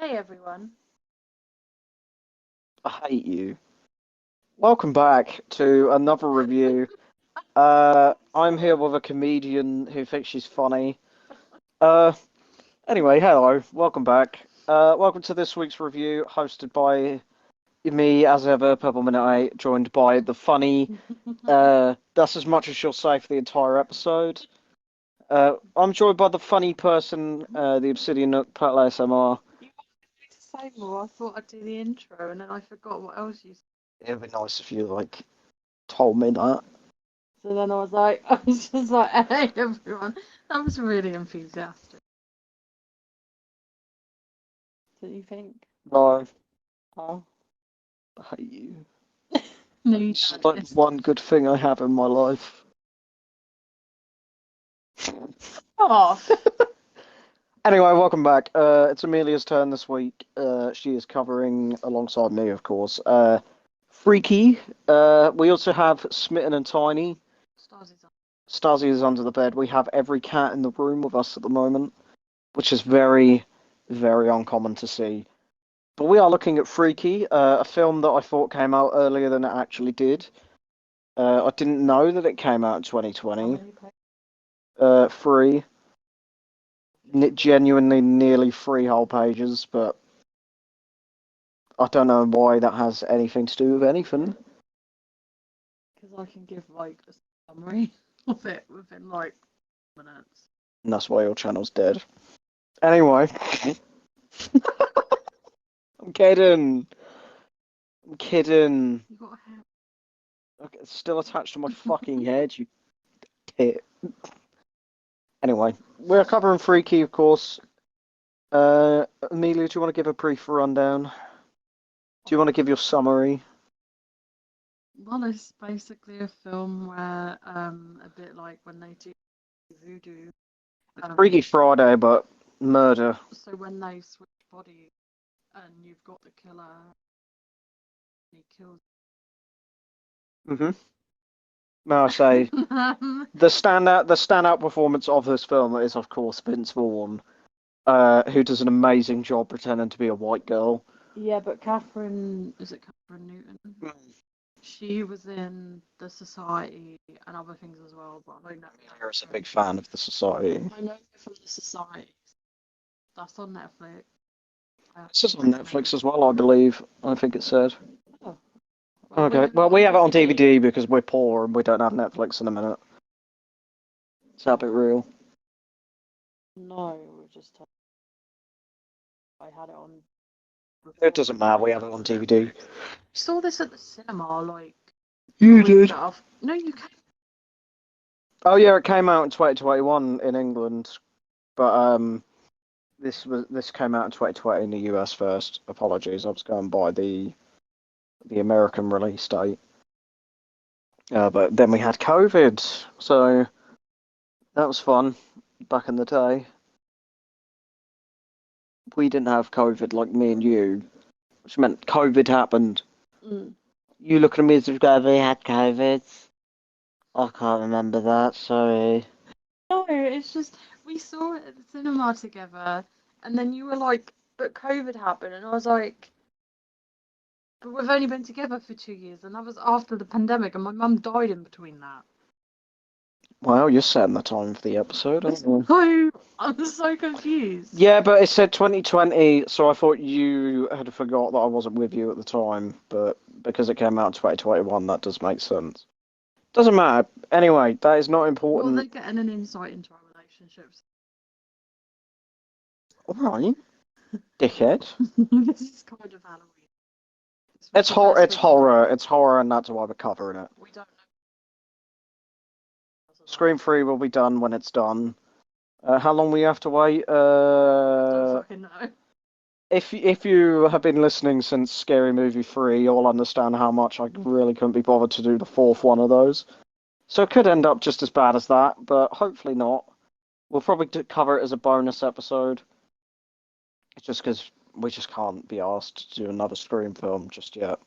Hey everyone. I hate you. Welcome back to another review. I'm here with a comedian who thinks she's funny. Uh, anyway, hello, welcome back. Welcome to this week's review, hosted by me, as ever, Purple Minute 8, joined by the funny. That's as much as she'll say for the entire episode. I'm joined by the funny person, the Obsidian Nook, Petal ASMR. You wanted me to say more. I thought I'd do the intro and then I forgot what else you said. It'd be nice if you, told me that. So then I was like, I was just like, hey everyone. That was really enthusiastic. Don't you think? No, Oh. I hate you. No, you It's don't. like one good thing I have in my life. Oh. Anyway, welcome back. It's Amelia's turn this week. She is covering alongside me, of course. Freaky. We also have Smitten and Tiny. Stars is on. Stasi is under the bed. We have every cat in the room with us at the moment, which is very, very uncommon to see. But we are looking at Freaky, a film that I thought came out earlier than it actually did. I didn't know that it came out in How 2020. many pages? Free. Genuinely nearly three whole pages, but I don't know why that has anything to do with anything. Because I can give like a summary of it within like minutes. And that's why your channel's dead. Anyway, I'm kidding. I'm kidding. You got a hair. Okay, it's still attached to my fucking head, you tit. Anyway, we're covering Freaky, of course. Amelia, do you want to give a brief rundown? Do you want to give your summary? Well, it's basically a film where a bit like when they do voodoo. It's Freaky Friday, but murder. So when they switch bodies and you've got the killer, he kills. Mm-hmm. May I say, the standout performance of this film is, of course, Vince Vaughn, who does an amazing job pretending to be a white girl. Yeah, but Catherine, is it Catherine Newton? She was in The Society and other things as well, but I don't know. Harris a big fan of the Society. I know her from The Society. That's on Netflix. This is on Netflix as well, I believe. I think it said. Oh, well, we Okay, have it well, on we have it on DVD. DVD because we're poor and we don't have Netflix in a minute. Is that a bit real? No, we're just. I had it on. It doesn't matter, we have it on DVD. Saw this at the cinema like a You week did. after. No, you can't. Oh yeah, it came out in 2021 in England, but this came out in 2020 in the US first. Apologies, I was going by the American release date. But then we had COVID, so that was fun back in the day. We didn't have COVID like me and you, which meant COVID happened. Mm. You looking at me as if we had COVID? I can't remember that, sorry. No, it's just we saw it at the cinema together, and then you were like, "But COVID happened," and I was like, "But we've only been together for 2 years," and that was after the pandemic, and my mum died in between that. Well, you're setting the time for the episode, aren't you? So I'm so confused. Yeah, but it said 2020, so I thought you had forgot that I wasn't with you at the time, but because it came out in 2021, that does make sense. Doesn't matter. Anyway, that is not Well, they're important. getting an insight into our relationships. Alright, dickhead. This is kind of Halloween. This was It's the horror. best It's we could do. horror. It's horror, and that's why we're covering it. We don't know. Scream 3 will be done when it's done. How long will you have to wait? Don't fucking know. If you have been listening since Scary Movie 3, you'll understand how much I really couldn't be bothered to do the fourth one of those. So it could end up just as bad as that, but hopefully not. We'll probably cover it as a bonus episode, just because we just can't be asked to do another Scream film just yet.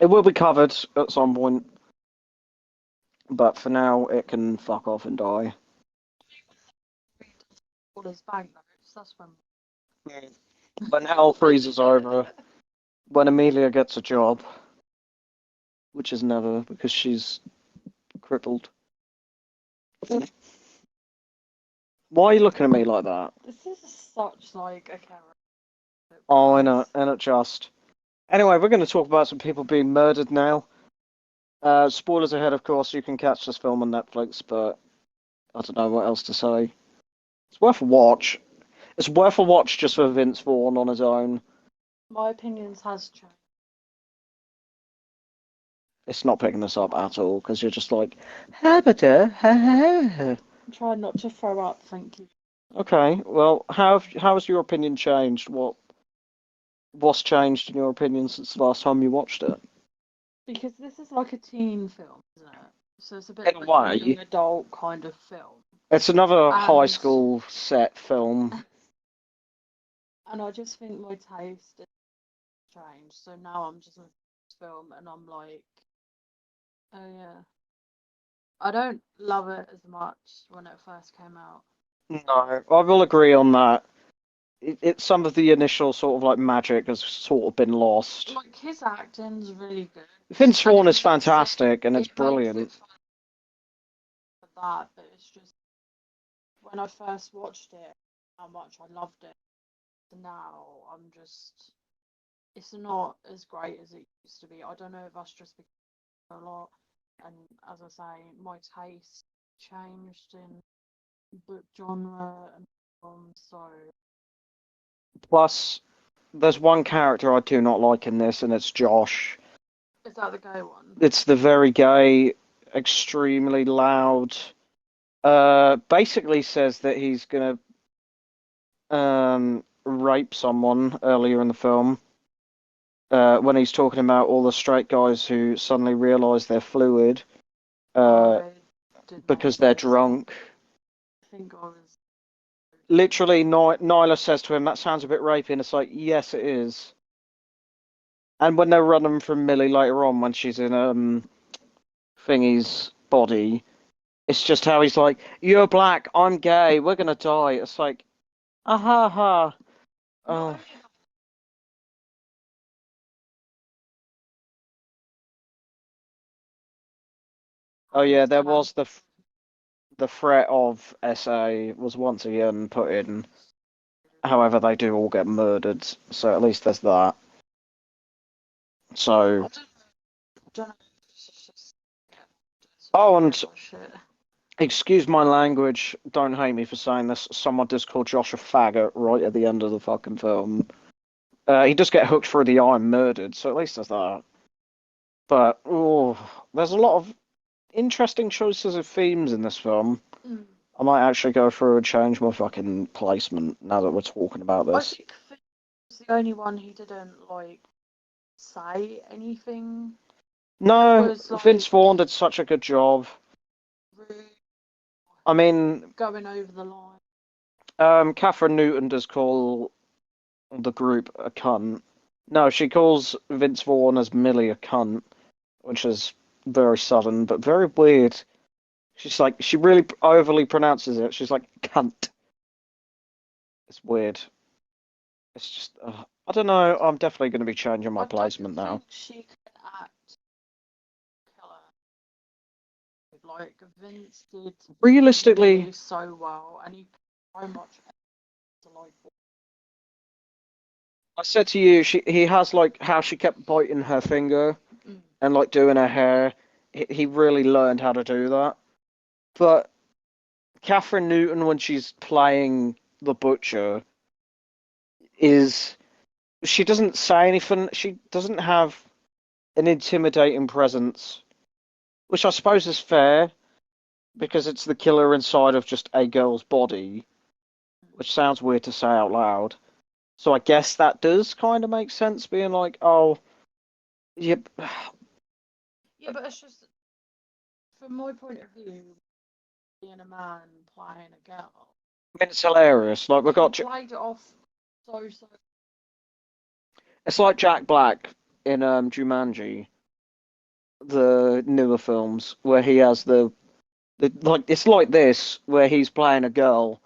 It will be covered at some point, but for now, it can fuck off and die. All his bank notes. That's when. When hell freezes over, when Amelia gets a job, which is never because she's crippled. Why are you looking at me like that? This is such like a character. Oh, I know, and it just. Anyway, we're going to talk about some people being murdered now. Spoilers ahead, of course. You can catch this film on Netflix, but I don't know what else to say. It's worth a watch. It's worth a watch just for Vince Vaughn on his own. My opinions has changed. It's not picking this up at all because you're just like, habita, ha. I'm trying not to throw up, thank you. Okay, well, how has your opinion changed? What's changed in your opinion since the last time you watched it? Because this is like a teen film, isn't it? So it's a bit In a like a way, young adult kind of film. it's another high And school set film. and I just think my taste is strange. So now I'm just looking at this film and I'm like, oh yeah. I don't love it as much when it first came out. No, I will agree on that. It's some of the initial sort of like magic has sort of been lost. Like his acting's really good, Vince and Vaughn is fantastic and it's it makes it brilliant. fun for that. But it's just when I first watched it, how much I loved it. Now I'm just, it's not as great as it used to be. I don't know if that's just because a lot, and as I say, my taste changed in book genre and film. So Plus, there's one character I do not like in this, and it's Josh. is that the gay one? It's the very gay, extremely loud. Basically says that he's gonna rape someone earlier in the film. When he's talking about all the straight guys who suddenly realise they're fluid, uh, I did not because they're notice that. drunk. I think I was. Literally, Nyla says to him, "That sounds a bit rapey," and it's like, yes, it is. And when they're running from Millie later on, when she's in Thingy's body, it's just how he's like, "You're black, I'm gay, we're gonna die." It's like, ah ha ha. Oh, oh yeah, there was the threat of SA was once again put in. However, they do all get murdered, so at least there's that. So, Don't know. oh, and Shit. excuse my language, don't hate me for saying this. Someone does call Josh a faggot right at the end of the fucking film. He does get hooked through the eye and murdered, so at least there's that. But oh, there's a lot of interesting choices of themes in this film. Mm. I might actually go through and change my fucking placement now that we're talking about I this. think Finn was the only one who didn't like say anything that No, was Vince like Vaughn did such a good job. rude, I mean, going over the line. Catherine Newton does call the group a cunt. No, she calls Vince Vaughn as Millie a cunt, which is very sudden, but very weird. She's like, she really overly pronounces it. She's like, cunt. It's weird. It's just, I don't know. I'm definitely going to be changing my I don't placement now. think she can act killer. Like Vince did Realistically, Millie so well, and he put so much to like. I said to you, he has like how she kept biting her finger Mm. and like doing her hair. He really learned how to do that. But Catherine Newton, when she's playing the butcher, is she doesn't say anything. She doesn't have an intimidating presence, which I suppose is fair because it's the killer inside of just a girl's body, which sounds weird to say out loud. So I guess that does kind of make sense, being like, oh, yep. Yeah, but it's just from my point of view, being a man playing a girl, I mean, it's hilarious. Like we he got, played it off so. it's like Jack Black in Jumanji, the newer films, where he has the like it's like this where he's playing a girl,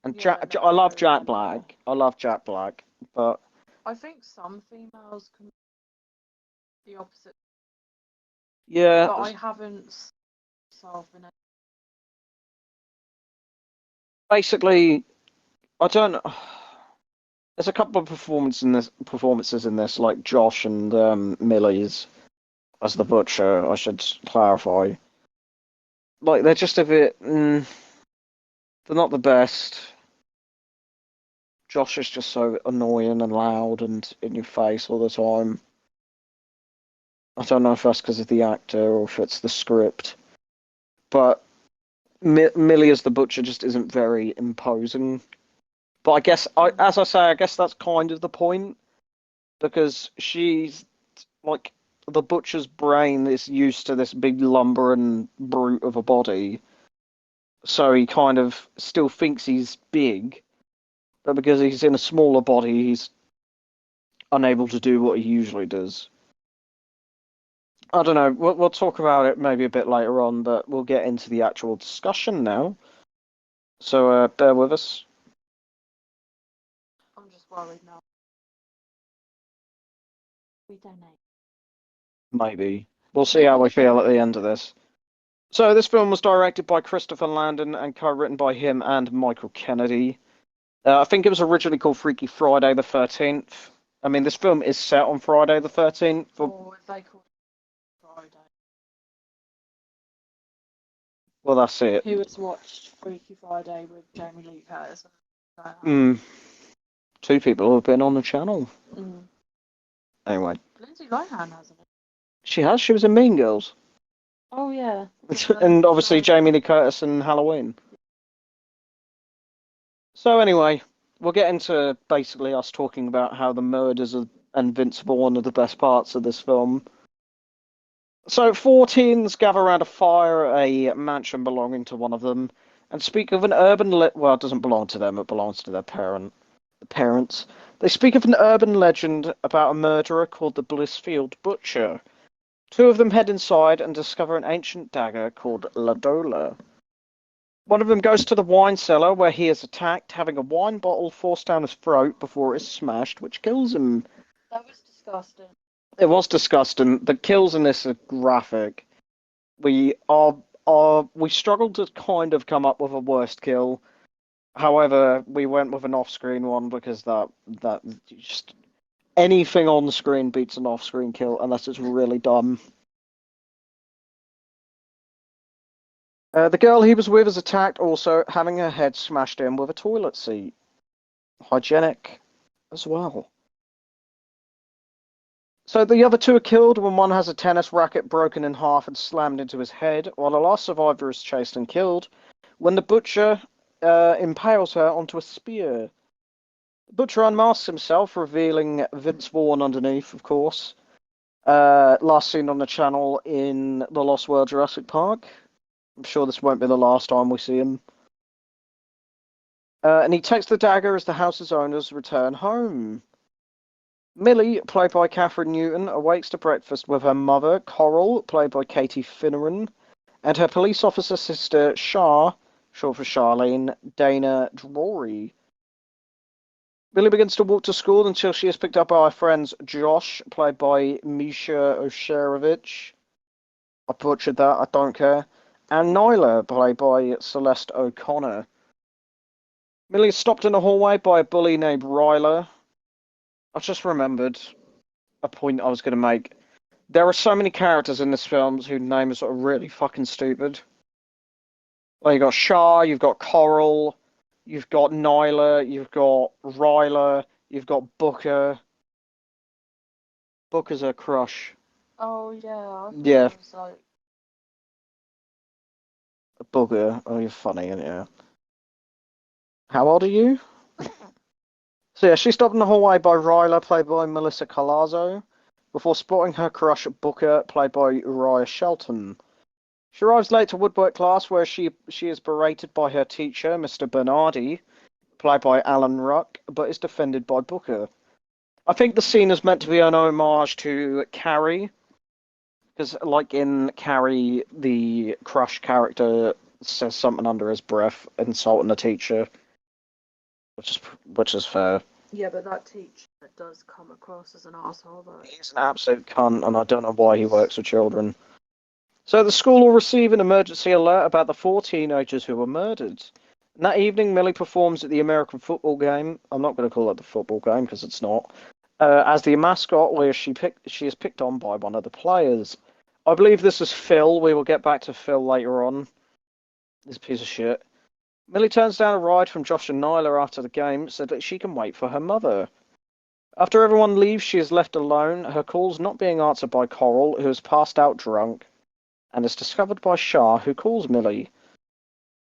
and Yeah, I love no, Jack Black. I love Jack Black, but I think some females can be the opposite, Yeah, but I haven't solved the. basically, I don't. There's a couple of performances in this, like Josh and Millie's as the butcher. I should clarify. Like they're just a bit. They're not the best. Josh is just so annoying and loud and in your face all the time. I don't know if that's because of the actor or if it's the script, but Millie as the butcher just isn't very imposing. But I guess, as I say, I guess that's kind of the point because she's like the butcher's brain is used to this big lumbering brute of a body, so he kind of still thinks he's big, but because he's in a smaller body, he's unable to do what he usually does. I don't know. We'll talk about it maybe a bit later on, but we'll get into the actual discussion now. So bear with us. I'm just worried now. We donate. Maybe. We'll see how we feel at the end of this. So this film was directed by Christopher Landon and co-written by him and Michael Kennedy. I think it was originally called Freaky Friday the 13th. I mean, this film is set on Friday the 13th. Or if they called it Friday. Well, that's it. Who has watched Freaky Friday with Jamie Lee Curtis? Mm, two people who have been on the channel. Mm. Anyway, Lindsay Lohan hasn't it? she has. She was in Mean Girls. Oh yeah. And obviously Jamie Lee Curtis in Halloween. So anyway, we'll get into basically us talking about how the murders and Vince Vaughn are the best parts of this film. So four teens gather around a fire at a mansion belonging to one of them and speak of an well, it doesn't belong to them, it belongs to their parents. They speak of an urban legend about a murderer called the Blissfield Butcher. Two of them head inside and discover an ancient dagger called La Dola. One of them goes to the wine cellar where he is attacked, having a wine bottle forced down his throat before it is smashed, which kills him. That was disgusting. It was disgusting. The kills in this are graphic. We struggled to kind of come up with a worst kill. However, we went with an off-screen one because that just anything on the screen beats an off-screen kill unless it's really dumb. The girl he was with is attacked, also having her head smashed in with a toilet seat. Hygienic as well. So the other two are killed when one has a tennis racket broken in half and slammed into his head, while the last survivor is chased and killed when the butcher impales her onto a spear. The butcher unmasks himself, revealing Vince Vaughn underneath, of course. Last seen on the channel in The Lost World Jurassic Park. I'm sure this won't be the last time we see him. And he takes the dagger as the house's owners return home. Millie, played by Catherine Newton, awakes to breakfast with her mother, Coral, played by Katie Finneran, and her police officer sister, Shar, short for Charlene, Dana Drury. Millie begins to walk to school until she is picked up by her friends Josh, played by Misha Osherovich. I butchered that, I don't care. And Nyla, played by Celeste O'Connor. Millie is stopped in a hallway by a bully named Ryler. I've just remembered a point I was going to make. There are so many characters in this film whose names are really fucking stupid. Well, you've got Shah, you've got Coral, you've got Nyla, you've got Ryler, you've got Booker. Booker's a crush. Oh yeah, I thought Yeah, it was like Booker. Oh, you're funny, aren't you? How old are you? So yeah, she's stopped in the hallway by Ryler, played by Melissa Colazzo, before spotting her crush Booker, played by Uriah Shelton. She arrives late to woodwork class where she is berated by her teacher, Mr. Bernardi, played by Alan Ruck, but is defended by Booker. I think the scene is meant to be an homage to Carrie, because like in Carrie, the crush character says something under his breath, insulting the teacher, which is fair. Yeah, but that teacher does come across as an asshole, though. He's an absolute cunt, and I don't know why he works with children. So the school will receive an emergency alert about the 4 teenagers who were murdered. And that evening, Millie performs at the American football game. I'm not going to call it the football game because it's not. As the mascot, where she is picked on by one of the players. I believe this is Phil. We will get back to Phil later on. This piece of shit. Millie turns down a ride from Josh and Nyla after the game so that she can wait for her mother. After everyone leaves, she is left alone, her calls not being answered by Coral, who is passed out drunk, and is discovered by Shah, who calls Millie.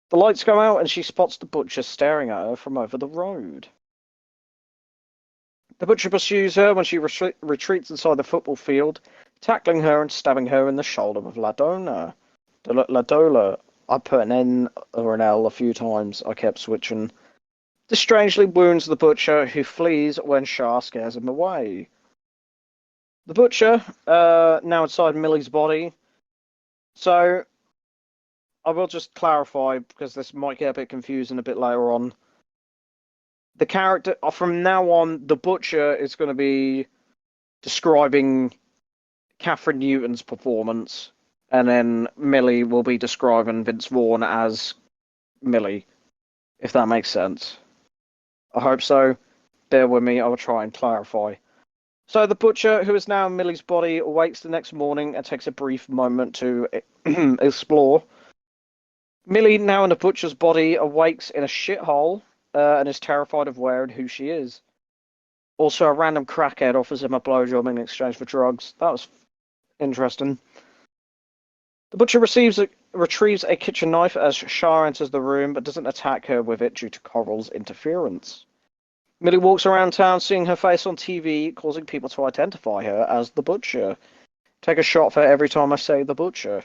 The lights go out and she spots the butcher staring at her from over the road. The butcher pursues her when she retreats inside the football field, tackling her and stabbing her in the shoulder with Ladola. I put an N or an L a few times. I kept switching. This strangely wounds the butcher, who flees when Shah scares him away. The butcher, now inside Millie's body. So, I will just clarify, because this might get a bit confusing a bit later on. The character, from now on, the butcher is going to be describing Catherine Newton's performance, and then Millie will be describing Vince Vaughn as Millie, if that makes sense. I hope so. Bear with me, I will try and clarify. So the butcher, who is now in Millie's body, awakes the next morning and takes a brief moment to explore. Millie, now in the butcher's body, awakes in a shithole and is terrified of where and who she is. Also, a random crackhead offers him a blowjob in exchange for drugs. That was interesting. The butcher retrieves a kitchen knife as Shah enters the room, but doesn't attack her with it due to Coral's interference. Millie walks around town, seeing her face on TV, causing people to identify her as the butcher. Take a shot for every time I say the butcher.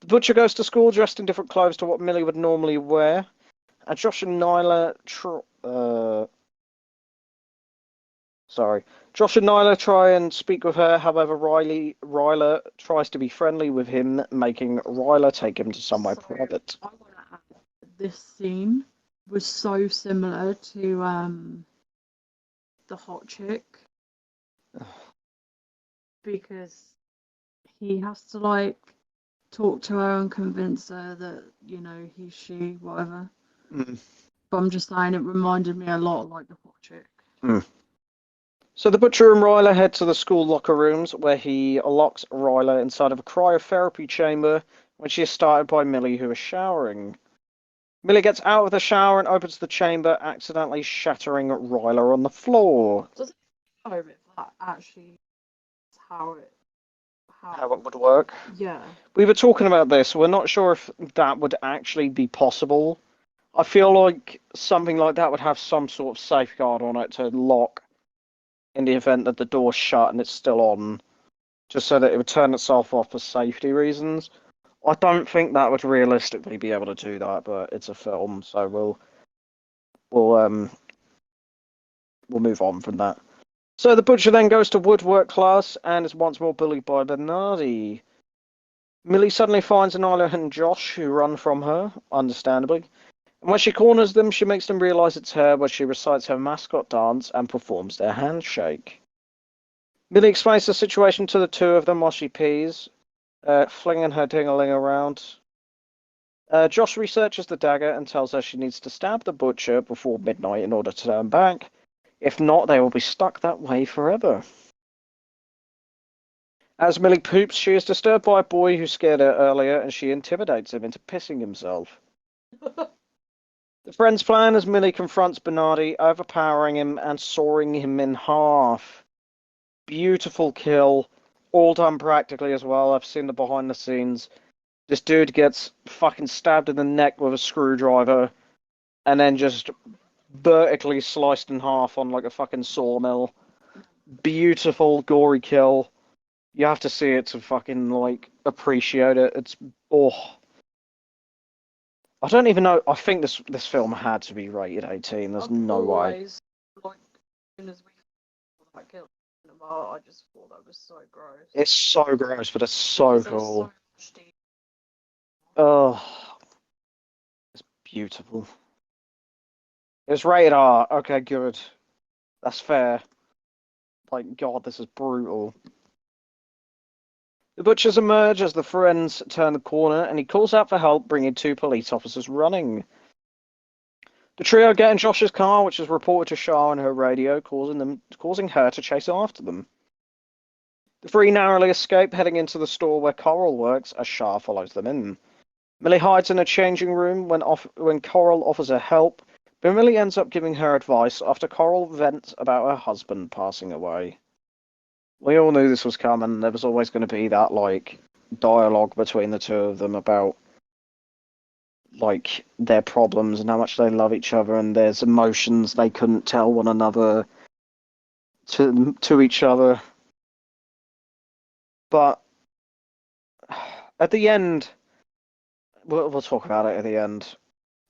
The butcher goes to school dressed in different clothes to what Millie would normally wear, and Josh and Nyla Josh and Nyla try and speak with her. However, Ryla tries to be friendly with him, making Ryla take him to somewhere private. I want to add that this scene was so similar to the hot chick because he has to like talk to her and convince her that he's she, whatever. Mm. But I'm just saying it reminded me a lot like the hot chick. Mm. So the butcher and Ryla head to the school locker rooms, where he locks Ryla inside of a cryotherapy chamber when she is started by Millie, who is showering. Millie gets out of the shower and opens the chamber, accidentally shattering Ryla on the floor. Doesn't know if that actually is how it would work. Yeah. We were talking about this. We're not sure if that would actually be possible. I feel like something like that would have some sort of safeguard on it to lock in the event that the door's shut and it's still on, just so that it would turn itself off for safety reasons. I don't think that would realistically be able to do that, but it's a film, so we'll move on from that. So the butcher then goes to woodwork class and is once more bullied by Bernardi. Millie suddenly finds Nyla and Josh, who run from her, understandably. And when she corners them, she makes them realize it's her, where she recites her mascot dance and performs their handshake. Millie explains the situation to the two of them while she pees, flinging her ding-a-ling around. Josh researches the dagger and tells her she needs to stab the butcher before midnight in order to turn back. If not, they will be stuck that way forever. As Millie poops, she is disturbed by a boy who scared her earlier, and she intimidates him into pissing himself. The friend's plan as Millie confronts Bernardi, overpowering him and sawing him in half. Beautiful kill, all done practically as well. I've seen the behind the scenes. This dude gets fucking stabbed in the neck with a screwdriver and then just vertically sliced in half on like a fucking sawmill. Beautiful, gory kill. You have to see it to fucking like appreciate it. It's I don't even know. I think this film had to be rated 18. There's no way. Like, as soon as we saw that kill in the bar, I just thought that was so gross. It's so gross, but it's so Because cool. so much detail. Oh, it's beautiful. It's rated R. Okay, good. That's fair. Like, God, this is brutal. The butchers emerge as the friends turn the corner, and he calls out for help, bringing two police officers running. The trio get in Josh's car, which is reported to Shah on her radio, causing her to chase after them. The three narrowly escape, heading into the store where Coral works, as Shah follows them in. Millie hides in a changing room when Coral offers her help, but Millie ends up giving her advice after Coral vents about her husband passing away. We all knew this was coming. There was always going to be that, like, dialogue between the two of them about, like, their problems and how much they love each other, and there's emotions they couldn't tell one another to each other. But at the end, we'll talk about it at the end,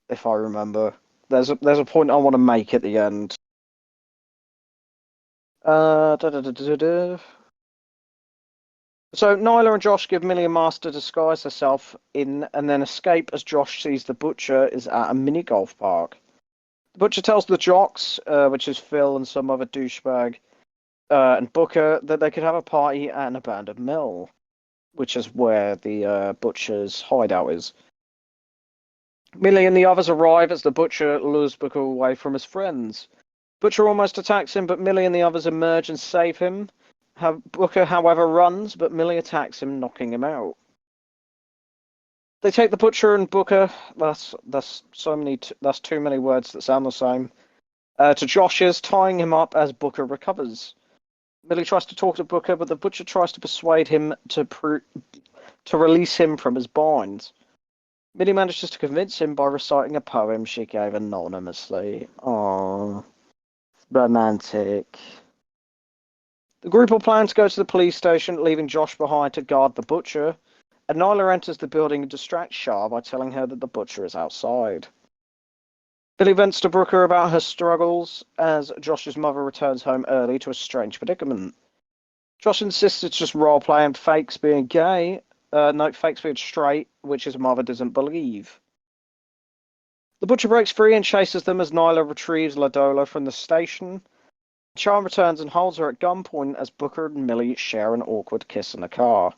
if I remember. There's a point I want to make at the end. Da, da, da, da, da, da. So Nyla and Josh give Millie a mask to disguise herself in, and then escape as Josh sees the butcher is at a mini golf park. The butcher tells the jocks, which is Phil and some other douchebag, and Booker, that they could have a party at an abandoned mill, which is where the butcher's hideout is. Millie and the others arrive as the butcher lures Booker away from his friends. Butcher almost attacks him, but Millie and the others emerge and save him. Booker, however, runs, but Millie attacks him, knocking him out. They take the butcher and Booker. That's so many. That's too many words that sound the same. To Josh's, tying him up as Booker recovers. Millie tries to talk to Booker, but the butcher tries to persuade him to release him from his bonds. Millie manages to convince him by reciting a poem she gave anonymously. Aww. Romantic. The group all plan to go to the police station, leaving Josh behind to guard the butcher, and Nyla enters the building and distracts Shah by telling her that the butcher is outside. Billy vents to Booker about her struggles as Josh's mother returns home early to a strange predicament. Josh insists it's just roleplay and fakes being gay. No, fakes being straight, which his mother doesn't believe. The butcher breaks free and chases them as Nyla retrieves Ladola from the station. Charm returns and holds her at gunpoint as Booker and Millie share an awkward kiss in the car.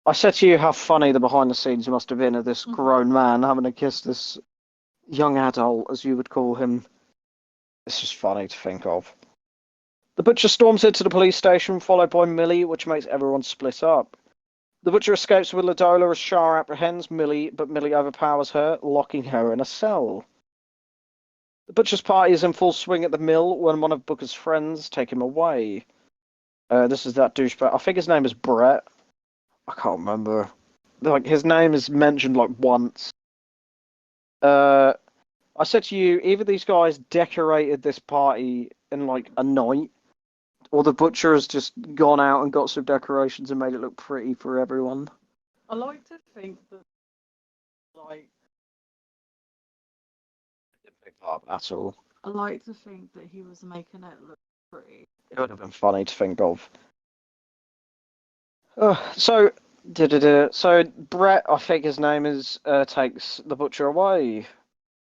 I said to you how funny the behind the scenes must have been of this grown man having to kiss this young adult, as you would call him. It's just funny to think of. The butcher storms into the police station, followed by Millie, which makes everyone split up. The butcher escapes with Ladola as Shah apprehends Millie, but Millie overpowers her, locking her in a cell. The butcher's party is in full swing at the mill when one of Booker's friends take him away. This is that douchebag. I think his name is Brett. I can't remember. Like, his name is mentioned like once. I said to you, either these guys decorated this party in like a night, or the butcher has just gone out and got some decorations and made it look pretty for everyone. I like to think that, like, At all. I like to think that he was making it look pretty. It would have been funny to think of. So Brett, I think his name is, takes the butcher away.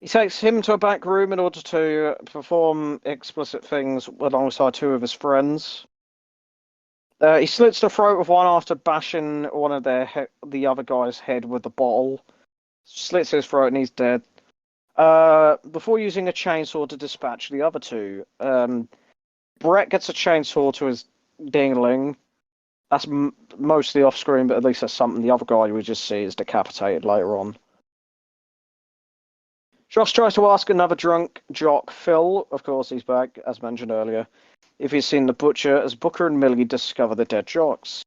He takes him to a back room in order to perform explicit things alongside two of his friends. He slits the throat of one after bashing one of the other guy's head with the bottle. Slits his throat and he's dead. Before using a chainsaw to dispatch the other two. Brett gets a chainsaw to his dingling. That's mostly off screen, but at least that's something. The other guy we just see is decapitated later on. Josh tries to ask another drunk jock, Phil, of course he's back, as mentioned earlier, if he's seen the butcher, as Booker and Millie discover the dead jocks.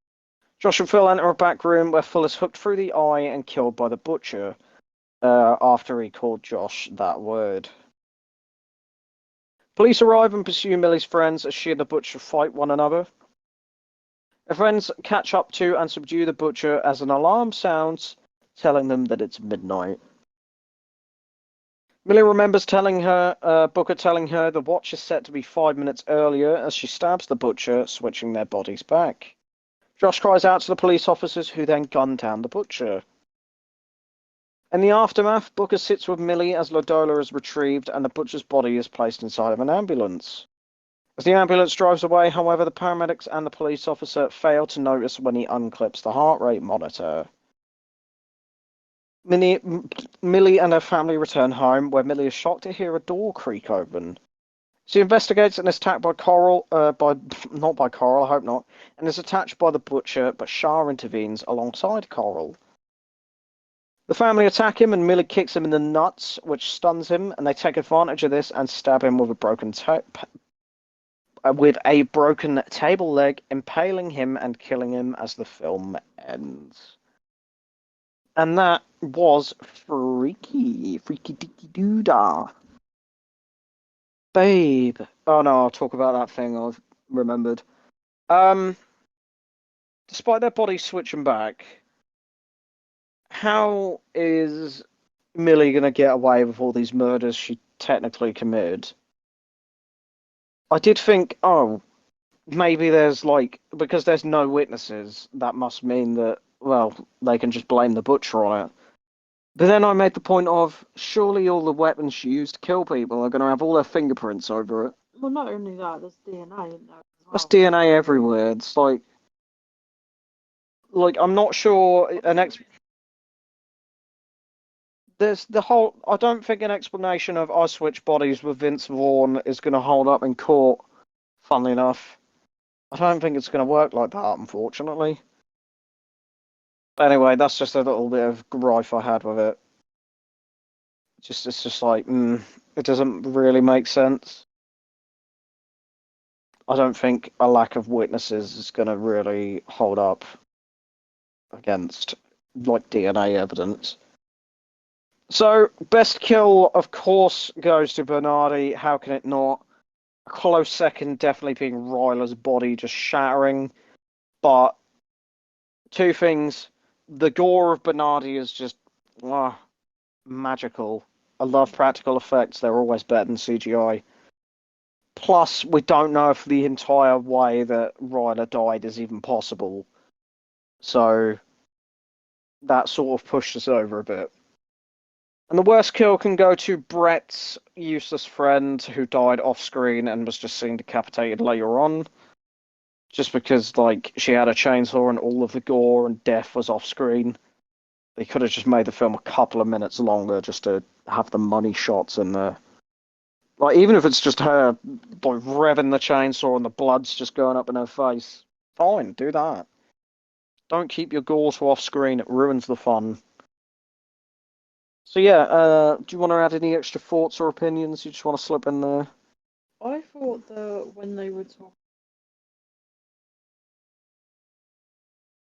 Josh and Phil enter a back room where Phil is hooked through the eye and killed by the butcher, after he called Josh that word. Police arrive and pursue Millie's friends as she and the butcher fight one another. Her friends catch up to and subdue the butcher as an alarm sounds, telling them that it's midnight. Millie remembers Booker telling her the watch is set to be 5 minutes earlier as she stabs the butcher, switching their bodies back. Josh cries out to the police officers who then gun down the butcher. In the aftermath, Booker sits with Millie as Lodola is retrieved and the butcher's body is placed inside of an ambulance. As the ambulance drives away, however, the paramedics and the police officer fail to notice when he unclips the heart rate monitor. Minnie, Millie and her family return home, where Millie is shocked to hear a door creak open. She investigates and is attacked by Coral, by not by Coral, I hope not, and is attacked by the butcher, but Shah intervenes alongside Coral. The family attack him, and Millie kicks him in the nuts, which stuns him, and they take advantage of this and stab him with a broken table leg, impaling him and killing him as the film ends. And that was freaky, freaky dicky doodah. Babe. Oh no, I'll talk about that thing I've remembered. Um, Despite their bodies switching back, how is Millie gonna get away with all these murders she technically committed? I did think, oh, maybe there's like because there's no witnesses, that must mean that well, they can just blame the butcher on it. But then I made the point of surely all the weapons she used to kill people are gonna have all their fingerprints over it. Well, not only that, there's DNA in there as That's well. DNA everywhere. It's like I'm not sure an ex. There's the whole. I don't think an explanation of I switch bodies with Vince Vaughn is going to hold up in court. Funnily enough, I don't think it's going to work like that, unfortunately. But anyway, that's just a little bit of gripe I had with it. It's just like it doesn't really make sense. I don't think a lack of witnesses is going to really hold up against like DNA evidence. So, best kill, of course, goes to Bernardi. How can it not? A close second, definitely being Ryler's body just shattering. But two things: the gore of Bernardi is just magical. I love practical effects; they're always better than CGI. Plus, we don't know if the entire way that Ryler died is even possible, so that sort of pushed us over a bit. And the worst kill can go to Brett's useless friend who died off screen and was just seen decapitated later on. Just because, like, she had a chainsaw and all of the gore and death was off screen. They could have just made the film a couple of minutes longer just to have the money shots in there. Like, even if it's just her, like, revving the chainsaw and the blood's just going up in her face. Fine, do that. Don't keep your gore to off screen, it ruins the fun. So yeah, do you want to add any extra thoughts or opinions you just want to slip in there? I thought that when they were talking,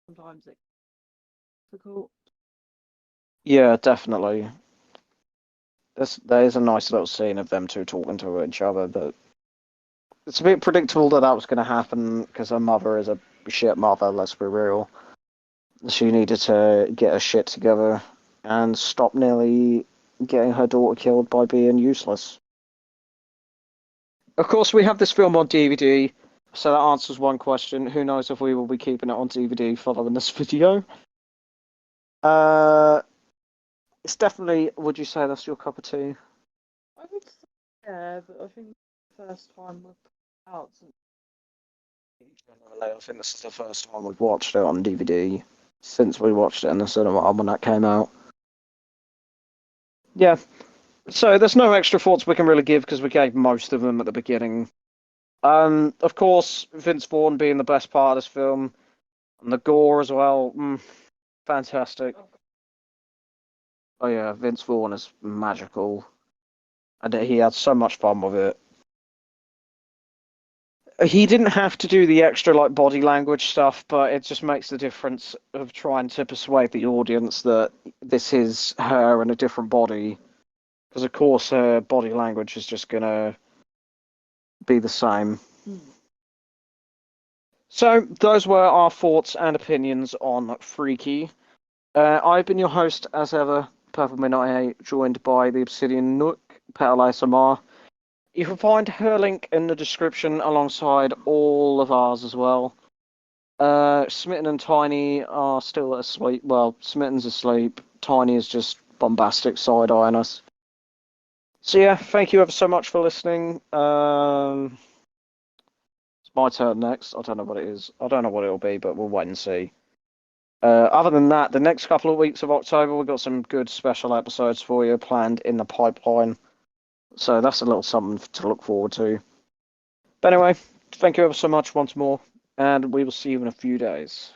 sometimes it's difficult. Yeah, definitely. There's a nice little scene of them two talking to each other, but it's a bit predictable that that was going to happen because her mother is a shit mother, let's be real. She needed to get her shit together and stop nearly getting her daughter killed by being useless. Of course, we have this film on DVD, so that answers one question. Who knows if we will be keeping it on DVD following this video? Uh, it's definitely. Would you say that's your cup of tea? I would say yeah, but I think the first time we've put out since I think this is the first time we've watched it on DVD since we watched it in the cinema when that came out. Yeah, so there's no extra thoughts we can really give because we gave most of them at the beginning. Of course, Vince Vaughn being the best part of this film, and the gore as well. Fantastic. Oh yeah, Vince Vaughn is magical, and he had so much fun with it. He didn't have to do the extra like body language stuff, but it just makes the difference of trying to persuade the audience that this is her in a different body. Because of course her body language is just gonna be the same. So those were our thoughts and opinions on Freaky. I've been your host as ever, Purple Midnight 8, joined by the Obsidian Nook, Petal ASMR. You can find her link in the description alongside all of ours as well. Smitten and Tiny are still asleep. Well, Smitten's asleep. Tiny is just bombastic side-eyeing us. So yeah, thank you ever so much for listening. It's my turn next. I don't know what it is. I don't know what it'll be, but we'll wait and see. Other than that, the next couple of weeks of October, we've got some good special episodes for you planned in the pipeline. So that's a little something to look forward to. But anyway, thank you ever so much once more, and we will see you in a few days.